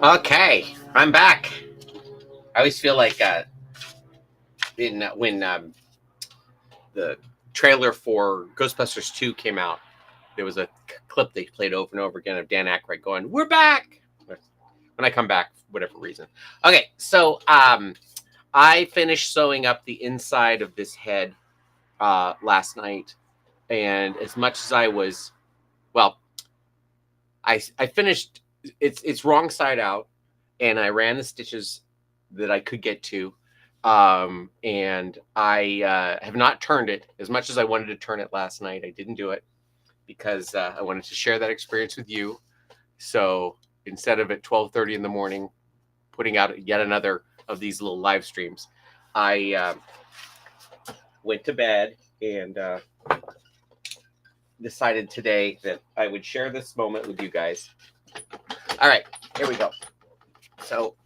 Okay, I'm back. I always feel like when the trailer for Ghostbusters 2 came out, there was a clip they played over and over again of Dan Aykroyd going, "We're back." When I come back, for whatever reason. Okay, so I finished sewing up the inside of this head last night, and as much as I was, well, I finished. It's wrong side out, and I ran the stitches that I could get to, and I have not turned it as much as I wanted to turn it last night. I didn't do it because I wanted to share that experience with you. So instead of at 12:30 in the morning putting out yet another of these little live streams, I went to bed and decided today that I would share this moment with you guys. All right, here we go. So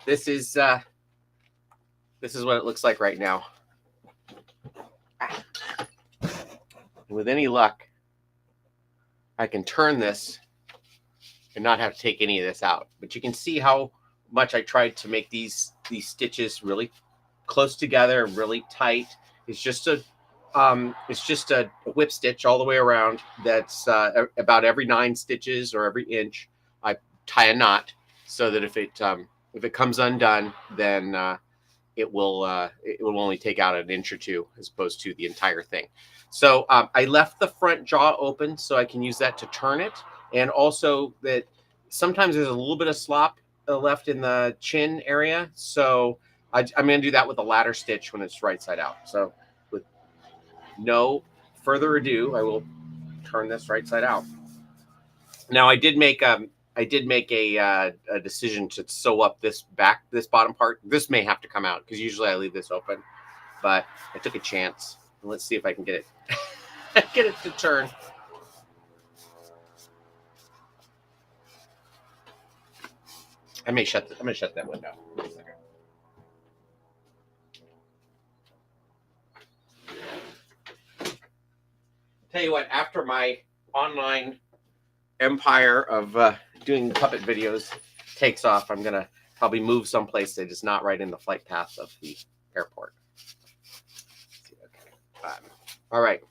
this is what it looks like right now. With any luck, I can turn this and not have to take any of this out. But you can see how much I tried to make these stitches really close together, really tight. It's just a whip stitch all the way around. That's about every 9 stitches or every inch. I tie a knot so that if it comes undone, then it will only take out an inch or two as opposed to the entire thing. So I left the front jaw open so I can use that to turn it, and also that sometimes there's a little bit of slop left in the chin area. So I'm going to do that with a ladder stitch when it's right side out. So with no further ado, I will turn this right side out. Now I did make a decision to sew up this bottom part. This may have to come out because usually I leave this open, but I took a chance. Let's see if I can get it get it to turn. I'm gonna shut that window. Wait a second. Tell you what, after my online empire of doing puppet videos takes off, I'm gonna probably move someplace that is not right in the flight path of the airport. Okay. All right.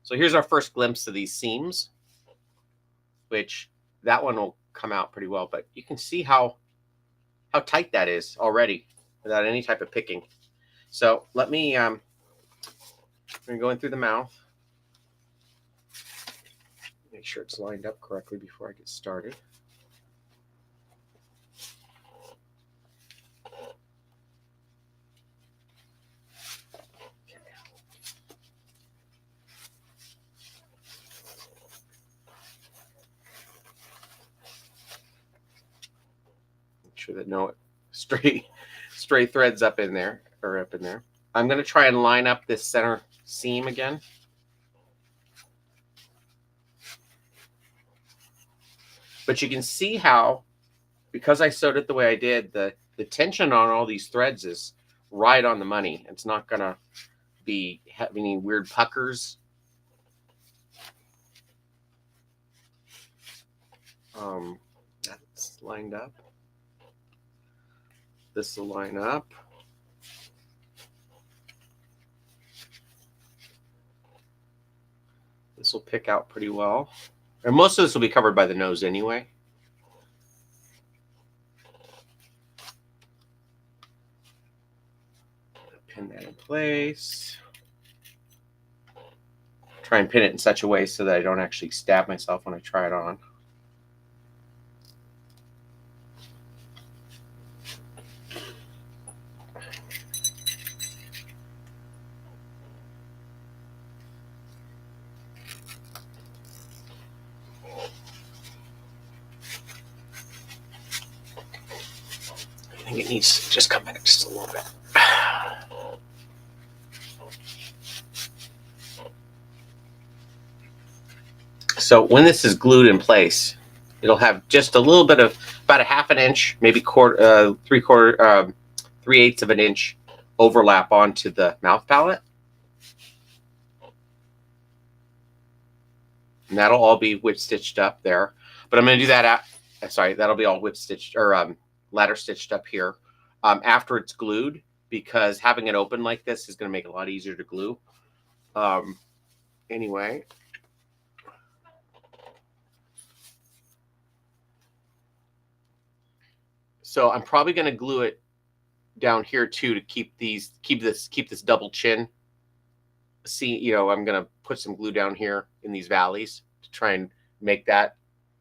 So here's our first glimpse of these seams, which that one will come out pretty well, but you can see how tight that is already without any type of picking. So let me I'm gonna go in through the mouth. Make sure it's lined up correctly before I get started. Make sure that no stray threads up in there. I'm going to try and line up this center seam again. But you can see how, because I sewed it the way I did, the tension on all these threads is right on the money. It's not going to be having any weird puckers. That's lined up. This will line up. This will pick out pretty well. And most of this will be covered by the nose anyway. Pin that in place. Try and pin it in such a way so that I don't actually stab myself when I try it on. I think it needs to just come back just a little bit. So when this is glued in place, it'll have just a little bit of about a half an inch, maybe 3/8 of an inch overlap onto the mouth palate. And that'll all be whip stitched up there. But I'm going to do that sorry, that'll be all whip stitched or ladder stitched up here after it's glued, because having it open like this is going to make it a lot easier to glue. Anyway. So I'm probably going to glue it down here too to keep this double chin. See, you know, I'm going to put some glue down here in these valleys to try and make that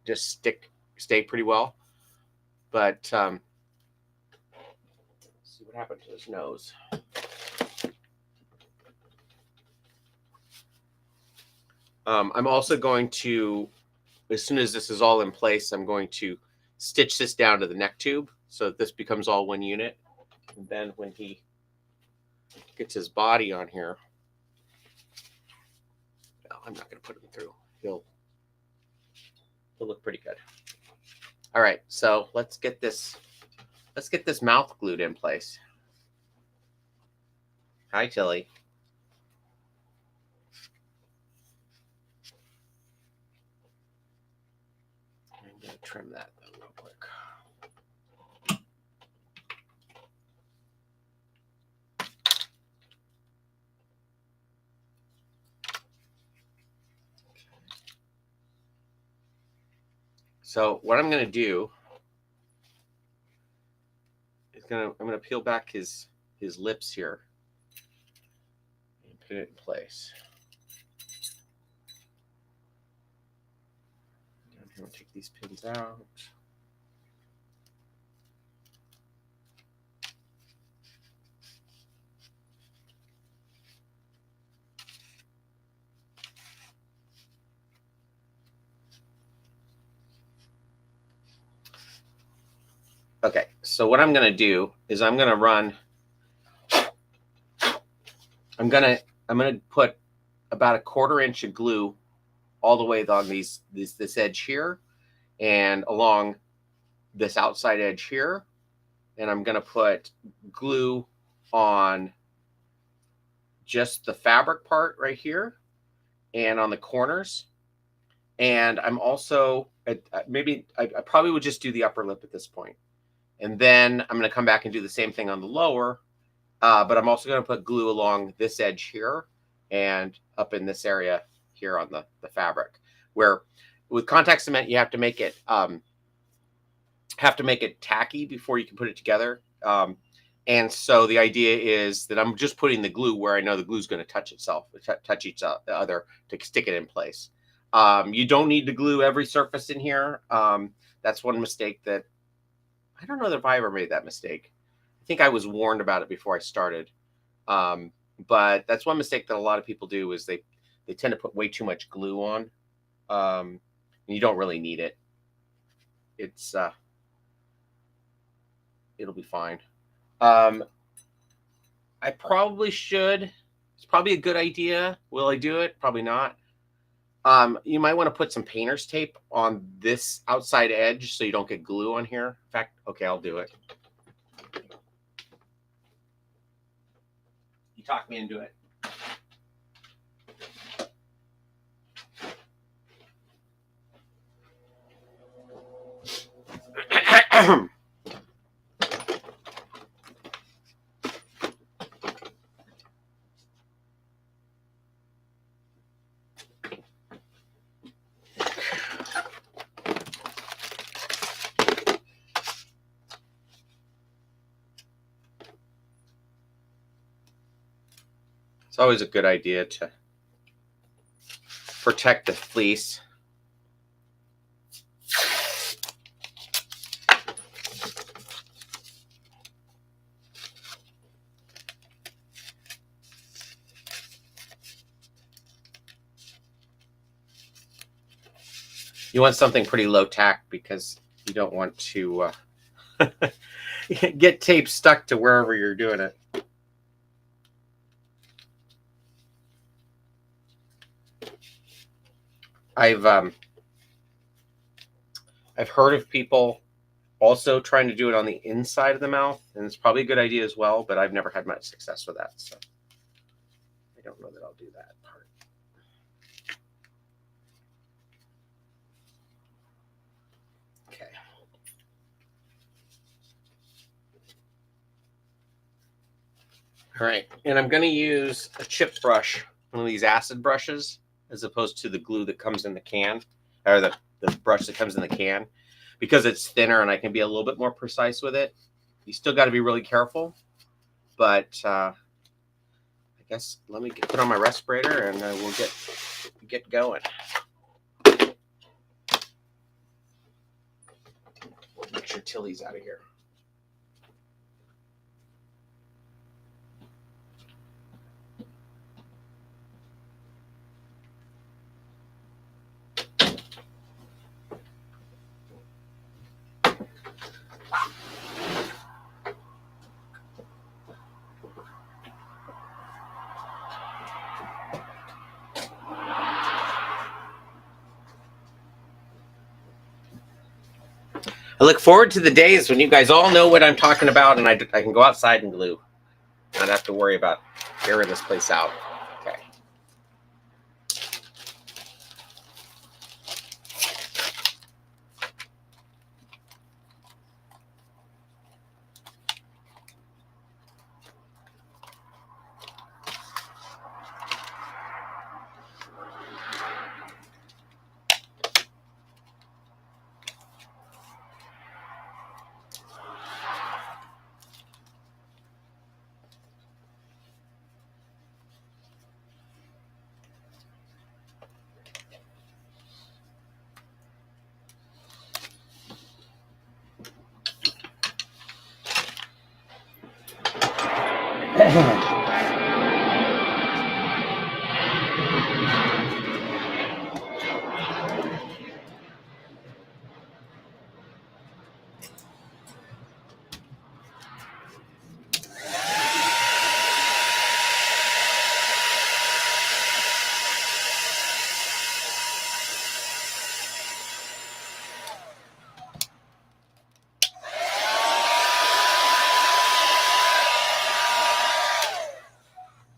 just stay pretty well. But let's see what happened to his nose. I'm also going to, as soon as this is all in place, I'm going to stitch this down to the neck tube so that this becomes all one unit. And then when he gets his body on here, no, I'm not going to put him through. He'll look pretty good. All right, so let's get this mouth glued in place. Hi, Tilly. I'm going to trim that though real quick. So what I'm going to do is I'm going to peel back his lips here and put it in place. Down here, we'll take these pins out. Okay, so what I'm going to do is I'm going to put about 1/4 inch of glue all the way along this edge here and along this outside edge here. And I'm going to put glue on just the fabric part right here and on the corners. And I'm also, I probably would just do the upper lip at this point. And then I'm going to come back and do the same thing on the lower. But I'm also going to put glue along this edge here and up in this area here on the fabric, where with contact cement, you have to make it tacky before you can put it together. And so the idea is that I'm just putting the glue where I know the glue is going to touch itself, touch each other to stick it in place. You don't need to glue every surface in here. That's one mistake that I don't know if I ever made that mistake. I think I was warned about it before I started. But that's one mistake that a lot of people do is they tend to put way too much glue on. And you don't really need it. It'll be fine. I probably should. It's probably a good idea. Will I do it? Probably not. You might want to put some painter's tape on this outside edge so you don't get glue on here. In fact, okay, I'll do it. You talked me into it. It's always a good idea to protect the fleece. You want something pretty low tack because you don't want to get tape stuck to wherever you're doing it. I've heard of people also trying to do it on the inside of the mouth, and it's probably a good idea as well, but I've never had much success with that, so I don't know that I'll do that part. Okay. All right, and I'm going to use a chip brush, one of these acid brushes, as opposed to the glue that comes in the can, or the brush that comes in the can, because it's thinner and I can be a little bit more precise with it. You still got to be really careful, but I guess let me put on my respirator and we'll get going. Make sure Tilly's out of here. I look forward to the days when you guys all know what I'm talking about and I can go outside and glue. Not have to worry about airing this place out. Okay.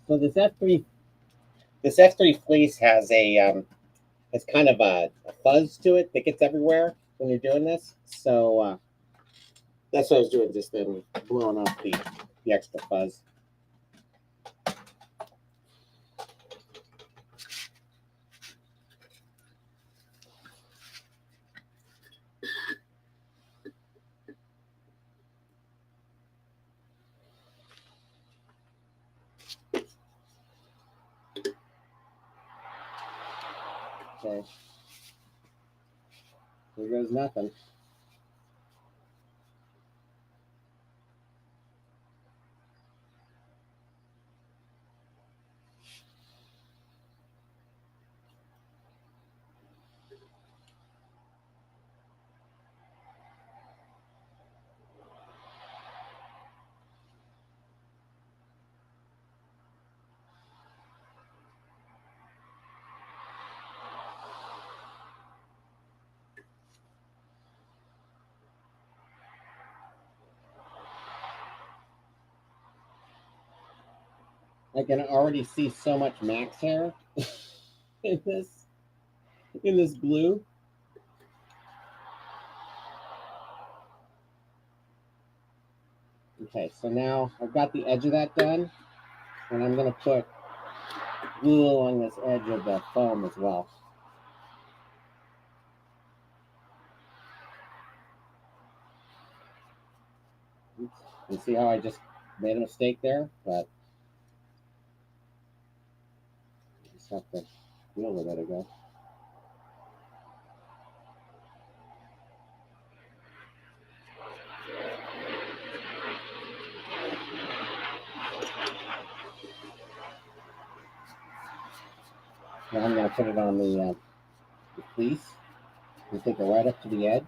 So this F3 fleece has has kind of a fuzz to it that gets everywhere when you're doing this. So that's what I was doing, just then blowing off the extra fuzz. Okay. Here goes nothing. I can already see so much max hair in this glue. Okay, so now I've got the edge of that done, and I'm going to put glue along this edge of the foam as well. Oops. You see how I just made a mistake there? But I just have to deal with it, I guess. Now I'm going to put it on the fleece and take it right up to the edge.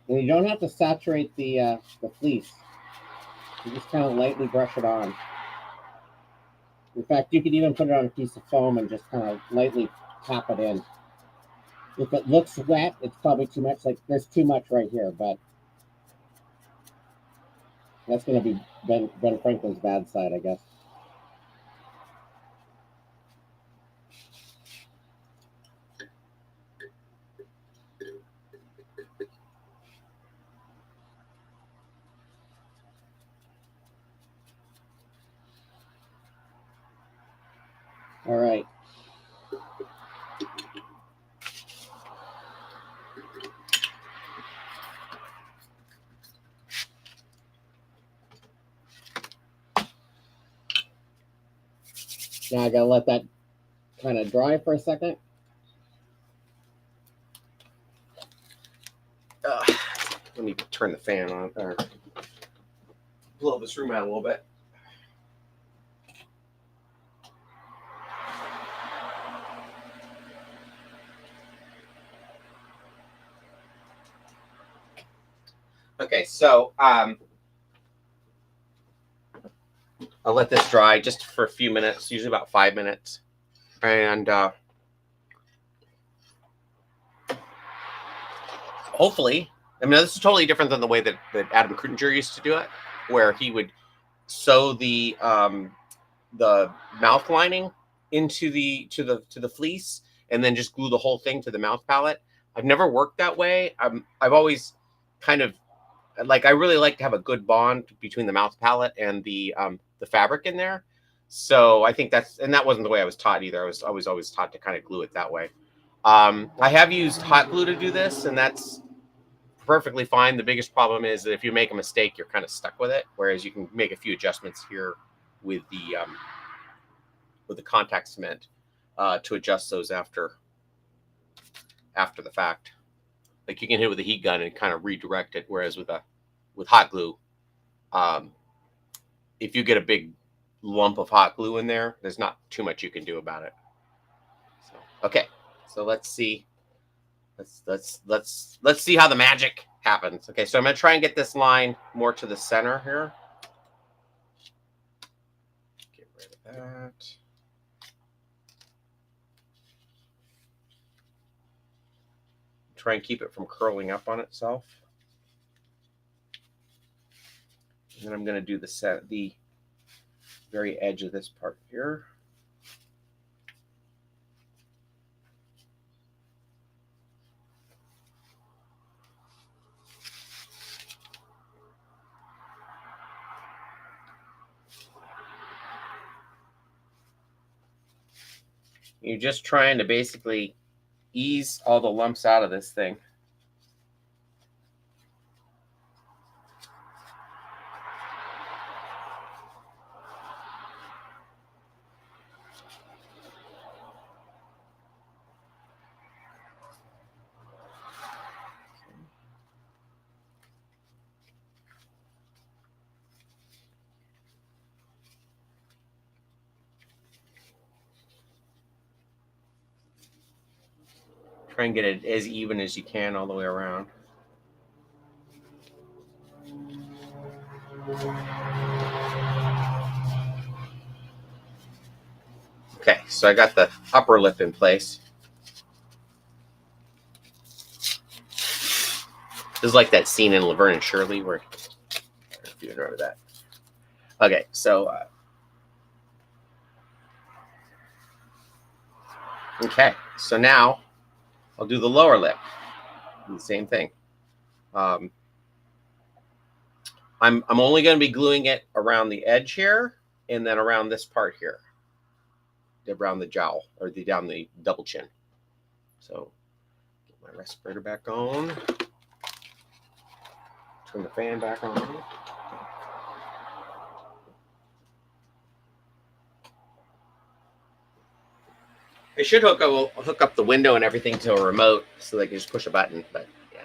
And you don't have to saturate the fleece. You just kind of lightly brush it on. In fact, you could even put it on a piece of foam and just kind of lightly tap it in. If it looks wet, it's probably too much. Like there's too much right here, but that's going to be Ben Franklin's bad side, I guess. All right. Now I gotta let that kind of dry for a second. Let me turn the fan on, or blow this room out a little bit. Okay, so I'll let this dry just for a few minutes, usually about 5 minutes, and hopefully, I mean, this is totally different than the way that Adam Krutinger used to do it, where he would sew the mouth lining into the fleece and then just glue the whole thing to the mouth palette. I've never worked that way. I've always kind of I really like to have a good bond between the mouth palette and the fabric in there. So I think that wasn't the way I was taught either. I was always taught to kind of glue it that way. I have used hot glue to do this, and that's perfectly fine. The biggest problem is that if you make a mistake, you're kind of stuck with it. Whereas you can make a few adjustments here with the contact cement to adjust those after the fact. Like you can hit it with a heat gun and kind of redirect it. Whereas with hot glue, if you get a big lump of hot glue in there, there's not too much you can do about it. So, okay, so let's see. Let's see how the magic happens. Okay, so I'm gonna try and get this line more to the center here. Get rid of that. Try and keep it from curling up on itself. And then I'm going to do the very edge of this part here. You're just trying to basically ease all the lumps out of this thing. Try and get it as even as you can all the way around. Okay, so I got the upper lip in place. This is like that scene in Laverne and Shirley where, I don't know if you remember that. Okay, so okay, so now I'll do the lower lip. Do the same thing. I'm only going to be gluing it around the edge here and then around this part here, around the jowl or down the double chin. So get my respirator back on. Turn the fan back on. I should hook up the window and everything to a remote so they can just push a button, but yeah.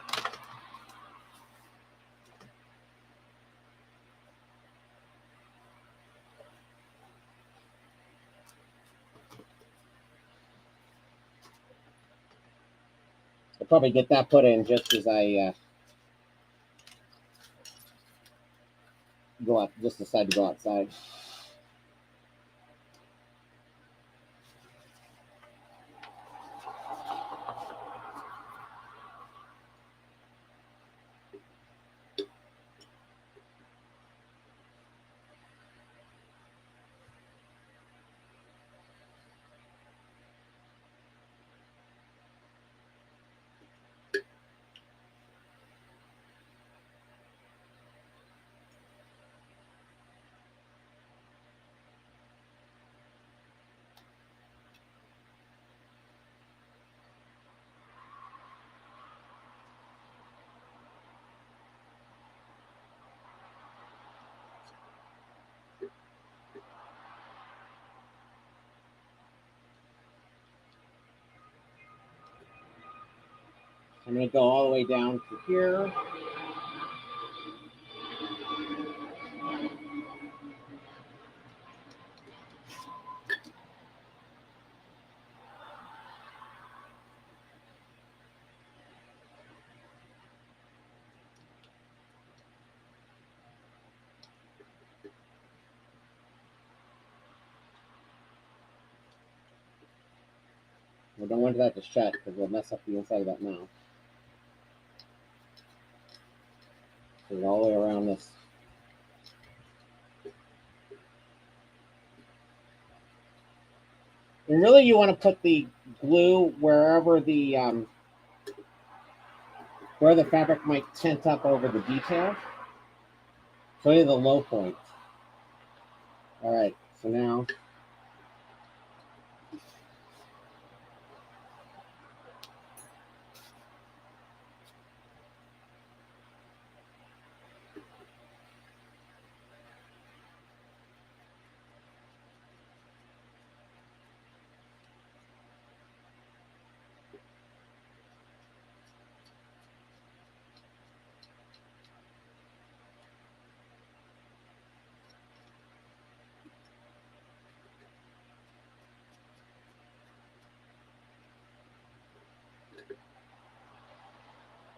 I'll probably get that put in just as I go out, just decide to go outside. I'm going to go all the way down to here. We don't want that to shut because we'll mess up the inside of that mouth. Put it all the way around this. And really, you want to put the glue wherever where the fabric might tint up over the detail. So the low point. All right, so now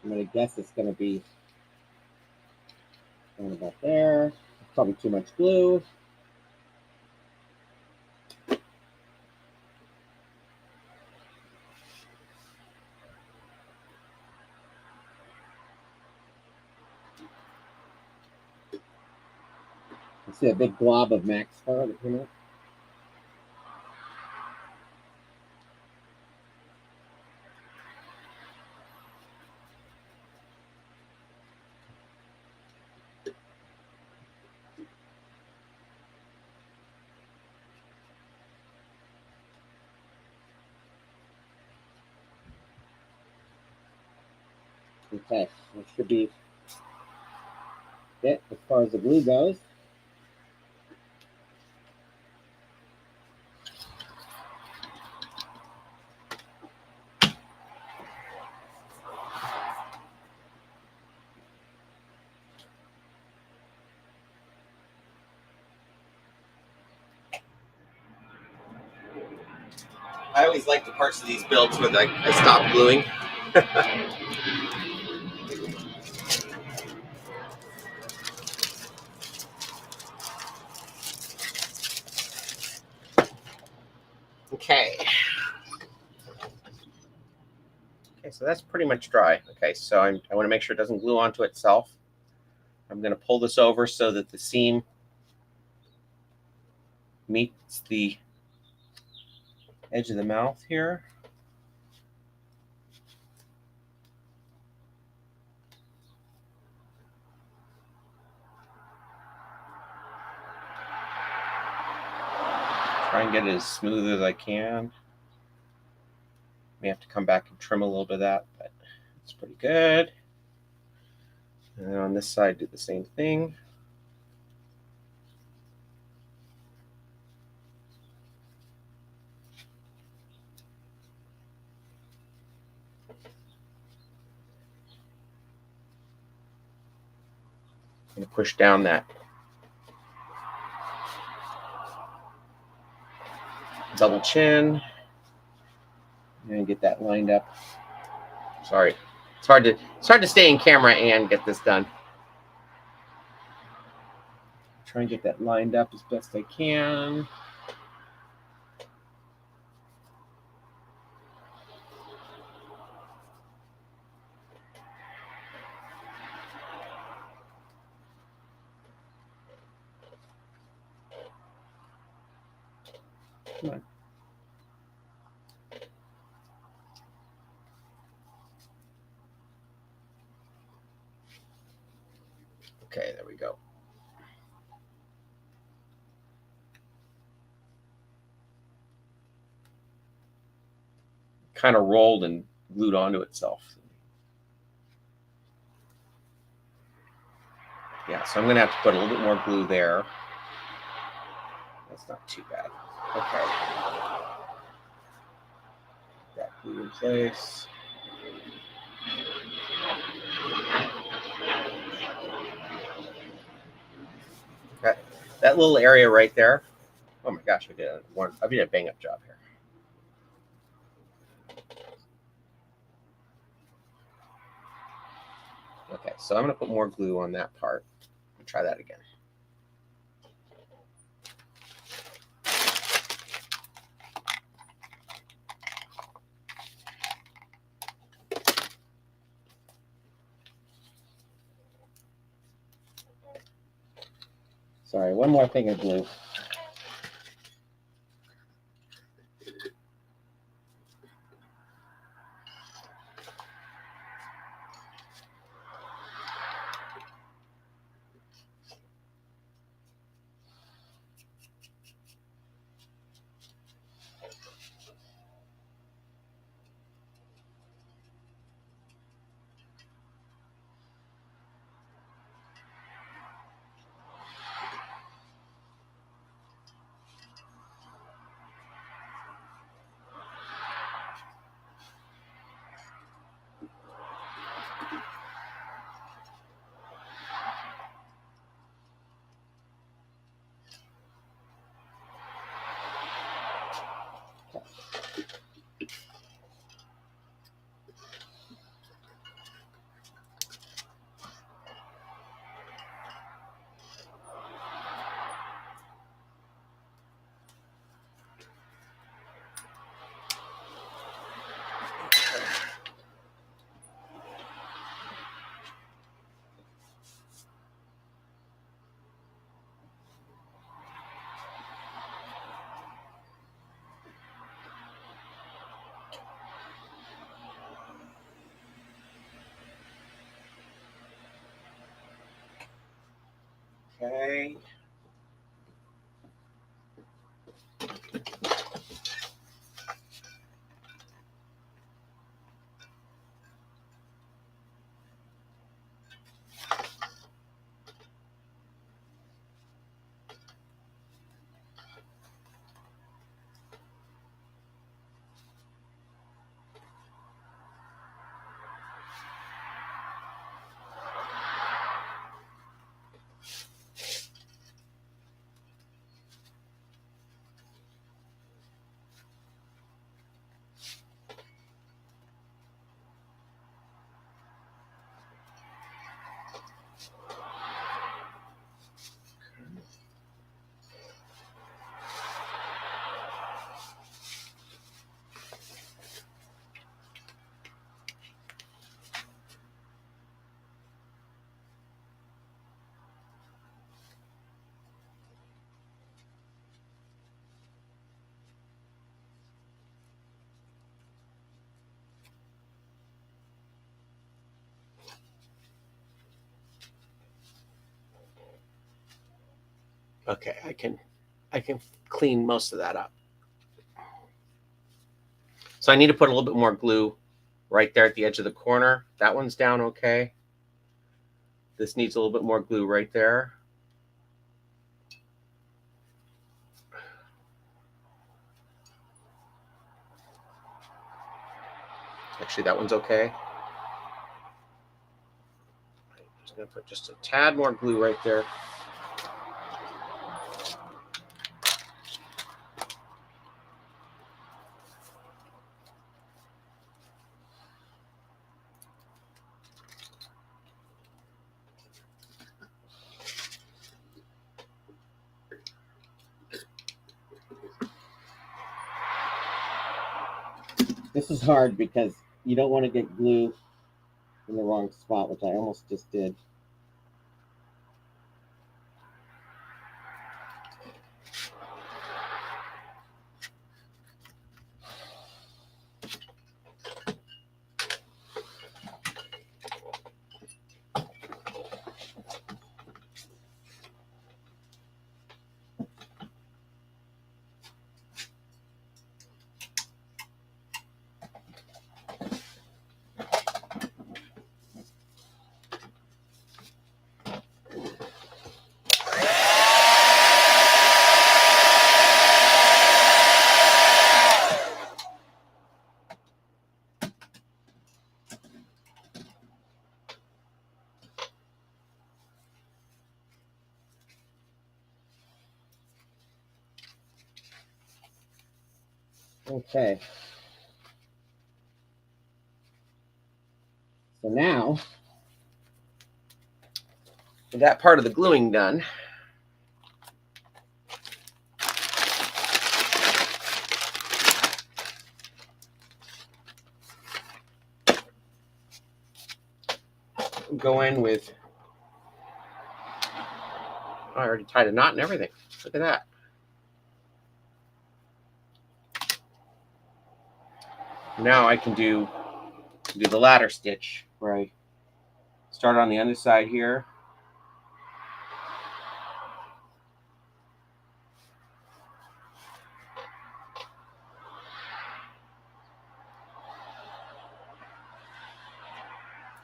I'm going to guess it's going to be right about there. Probably too much glue. You see a big glob of Max fur that came out? Okay, that should be it as far as the glue goes. I always like the parts of these builds where I stop gluing. Okay. Okay, so that's pretty much dry. Okay, so I want to make sure it doesn't glue onto itself. I'm going to pull this over so that the seam meets the edge of the mouth here. Try and get it as smooth as I can. May have to come back and trim a little bit of that, but it's pretty good. And then on this side, do the same thing. I'm going to push down that double chin and get that lined up. Sorry, it's hard to stay in camera and get this done. Try and get that lined up as best I can. Come on. Okay, there we go. Kind of rolled and glued onto itself. Yeah, so I'm going to have to put a little bit more glue there. That's not too bad. Okay. That glue in place. that little area right there. Oh my gosh, I did a bang up job here. Okay, so I'm going to put more glue on that part. Try that again. Sorry, one more thing of glue. Okay. Okay, I can clean most of that up. So I need to put a little bit more glue right there at the edge of the corner. That one's down okay. This needs a little bit more glue right there. Actually, that one's okay. I'm just going to put just a tad more glue right there. This is hard because you don't want to get glue in the wrong spot, which I almost just did. Okay. So now, with that part of the gluing done, go in with, oh, I already tied a knot and everything. Look at that. Now I can do the ladder stitch where I start on the underside here.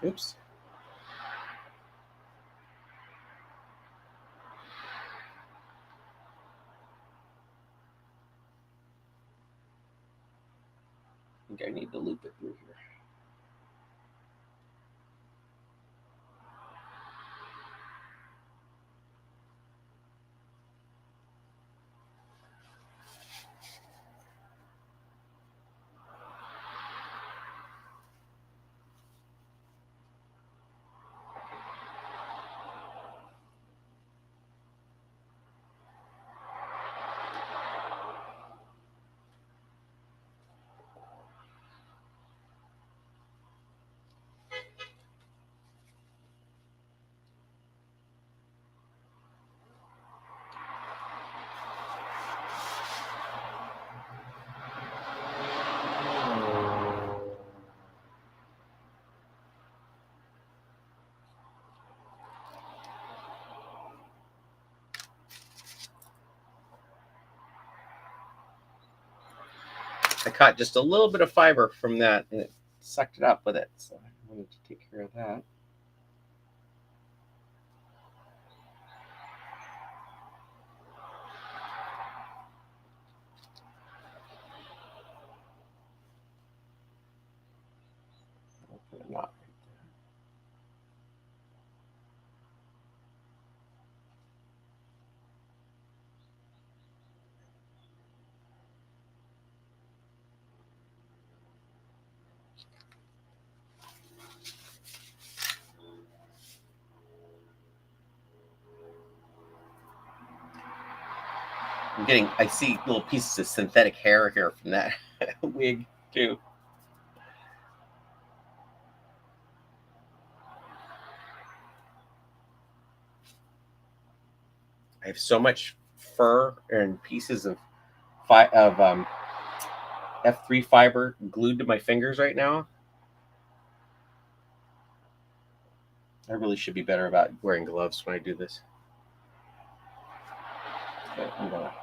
Oops. I think I need to loop it through here. I caught just a little bit of fiber from that and it sucked it up with it. So I wanted to take care of that. I'll put a knot right there. I see little pieces of synthetic hair here from that wig too. I have so much fur and pieces of F3 fiber glued to my fingers right now. I really should be better about wearing gloves when I do this. Okay, I'm gonna.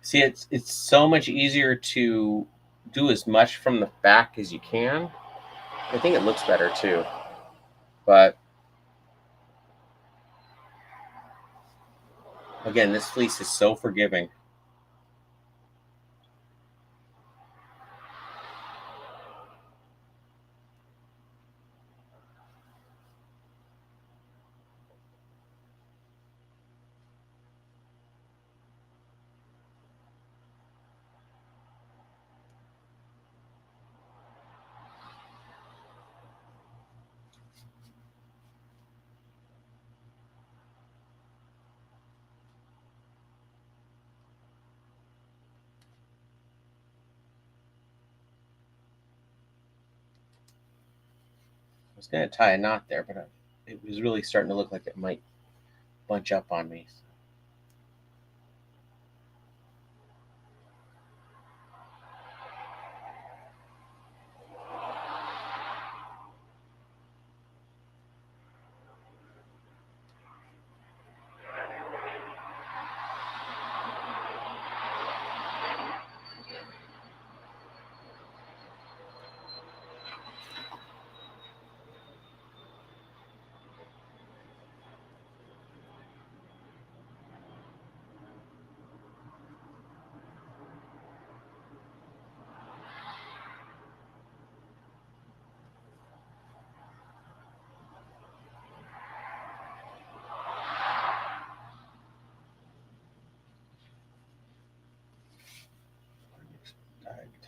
See, it's so much easier to do as much from the back as you can. I think it looks better too, but again, this fleece is so forgiving. was going to tie a knot there, but it was really starting to look like it might bunch up on me.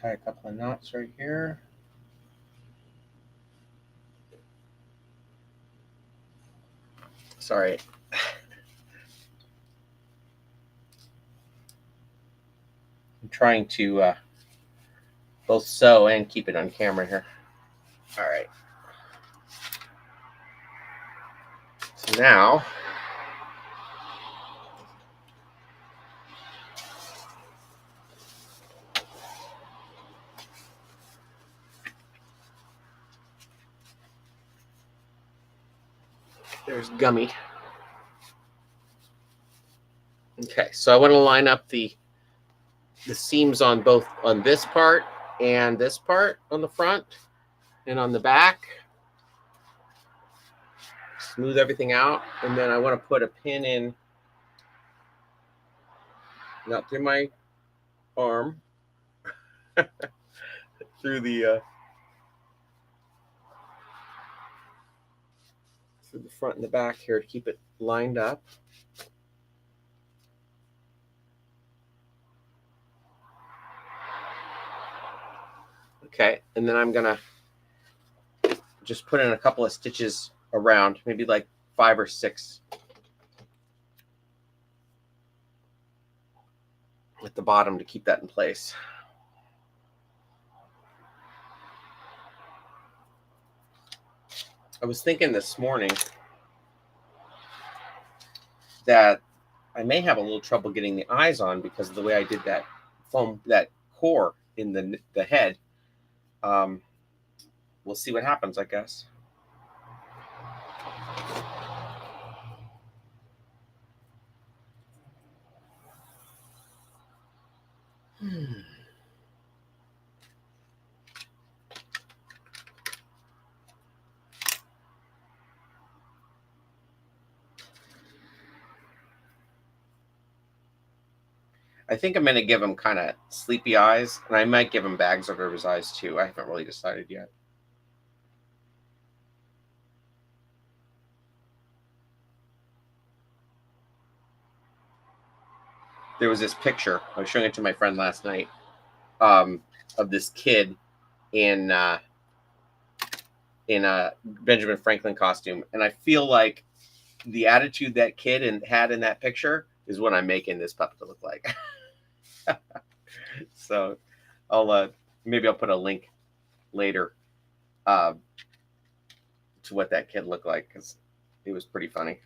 Tie a couple of knots right here. Sorry. I'm trying to both sew and keep it on camera here. All right. So now there's Gummy. Okay, so I want to line up the seams on both on this part and this part on the front and on the back. Smooth everything out, and then I want to put a pin in, not through my arm, through the front and the back here to keep it lined up. Okay, and then I'm gonna just put in a couple of stitches around, maybe like 5 or 6 at the bottom to keep that in place. I was thinking this morning that I may have a little trouble getting the eyes on because of the way I did that foam, that core in the head. We'll see what happens, I guess. I think I'm going to give him kind of sleepy eyes, and I might give him bags over his eyes too. I haven't really decided yet. There was this picture, I was showing it to my friend last night, of this kid in a Benjamin Franklin costume, and I feel like the attitude that kid had in that picture is what I'm making this puppet to look like. So maybe I'll put a link later to what that kid looked like, because it was pretty funny.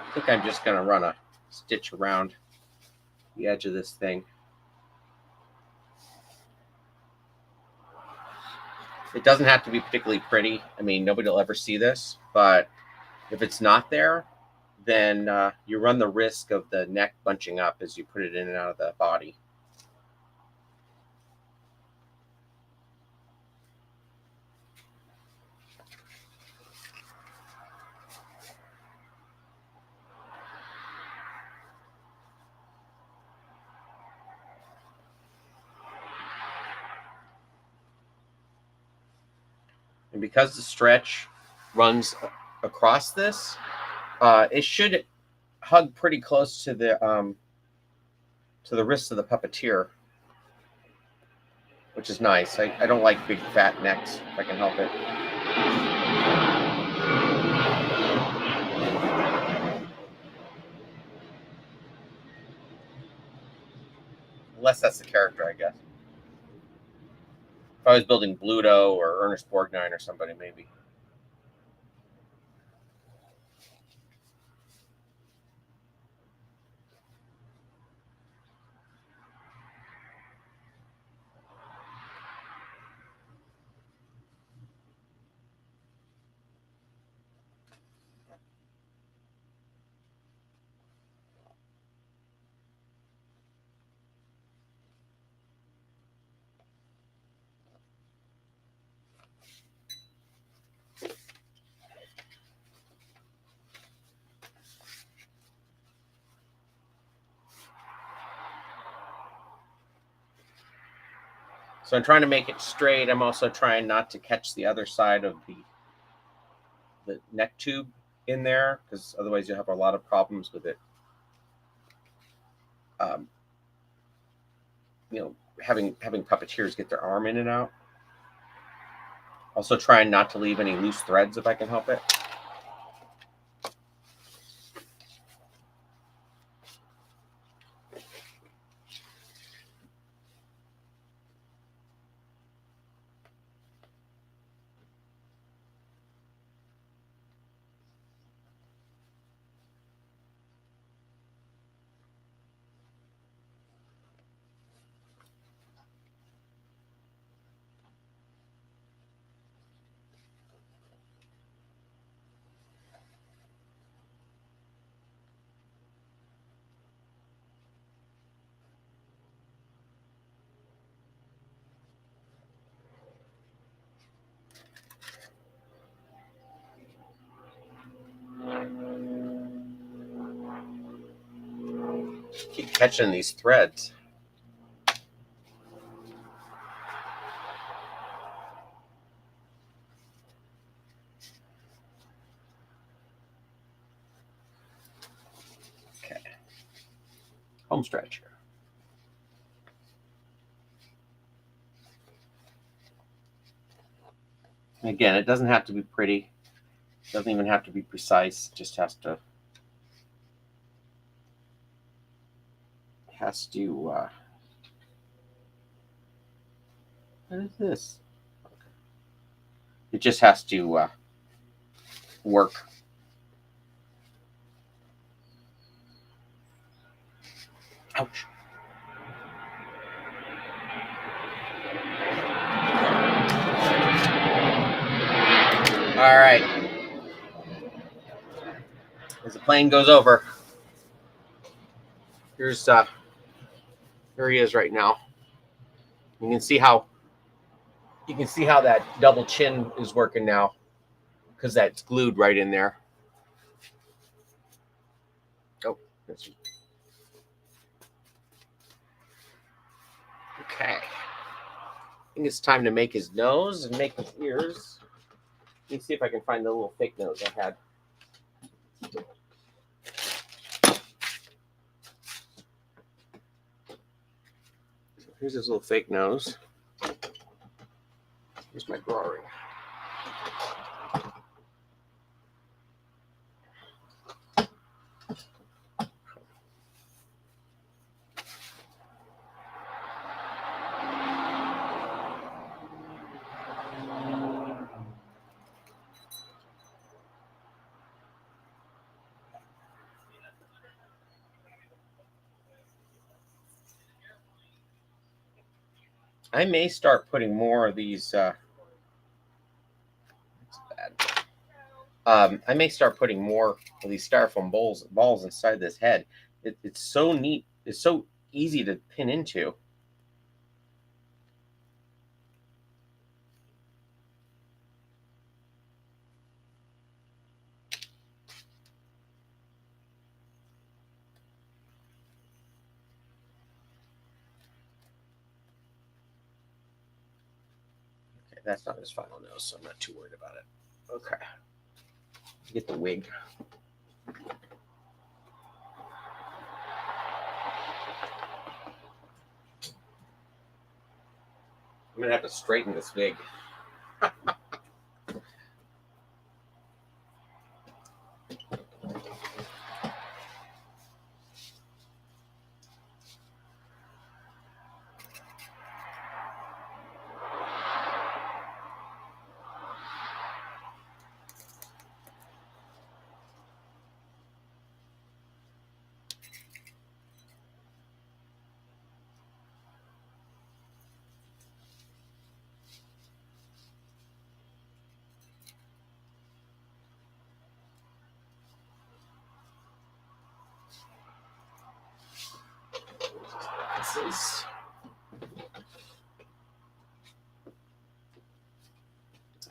I think I'm just going to run a stitch around the edge of this thing. It doesn't have to be particularly pretty. I mean, nobody will ever see this, but if it's not there, then you run the risk of the neck bunching up as you put it in and out of the body. And because the stretch runs across this, it should hug pretty close to the wrist of the puppeteer, which is nice. I don't like big fat necks if I can help it. Unless that's the character, I guess. If I was building Bluto or Ernest Borgnine or somebody, maybe. So I'm trying to make it straight. I'm also trying not to catch the other side of the neck tube in there, because otherwise you'll have a lot of problems with it. Having puppeteers get their arm in and out. Also trying not to leave any loose threads if I can help it. Keep catching these threads. Okay. Home stretch here. Again, it doesn't have to be pretty. It doesn't even have to be precise. It just has to what is this? It just has to work. Ouch. All right. As the plane goes over, here's here he is right now. You can see how that double chin is working now, because that's glued right in there. Oh, that's... Okay. I think it's time to make his nose and make his ears. Let me see if I can find the little fake nose I had. So here's his little fake nose. Here's my drawing. I may start putting more of these. That's bad. I may start putting more of these styrofoam balls inside this head. It's so neat. It's so easy to pin into. Okay, that's not his final nose, so I'm not too worried about it. Okay. Get the wig. I'm gonna have to straighten this wig. Glasses.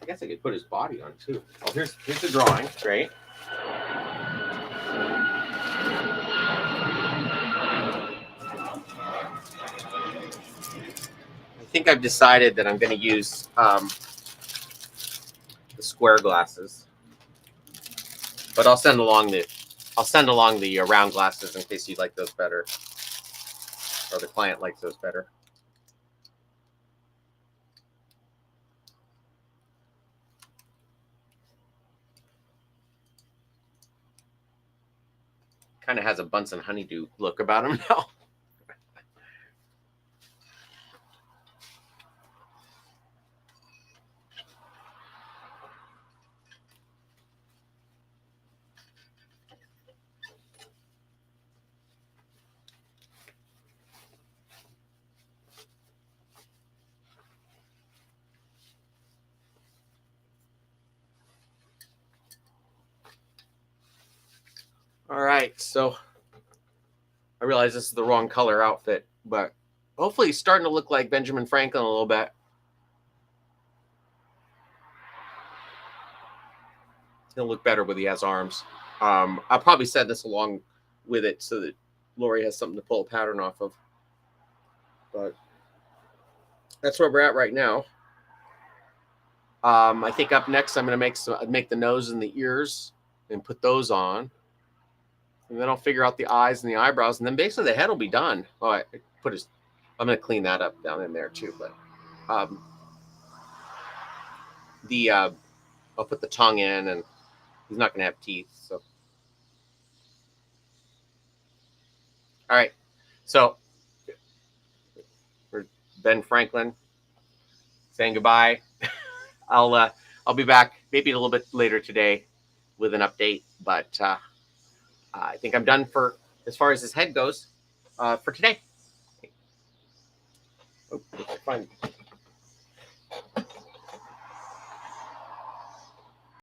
I guess I could put his body on too. Oh, here's the drawing, right? I think I've decided that I'm going to use the square glasses, but I'll send along the round glasses in case you like those better, or the client likes those better. Kind of has a Bunsen Honeydew look about him now. All right, so I realize this is the wrong color outfit, but hopefully he's starting to look like Benjamin Franklin a little bit. He'll look better when he has arms. I'll probably send this along with it so that Lori has something to pull a pattern off of. But that's where we're at right now. I think up next I'm going to make the nose and the ears and put those on. And then I'll figure out the eyes and the eyebrows, and then basically the head will be done. Oh, I'm going to clean that up down in there too. But I'll put the tongue in, and he's not going to have teeth. So, all right. So, for Ben Franklin saying goodbye. I'll be back maybe a little bit later today with an update, but I think I'm done for as far as his head goes for today. Oh, fine.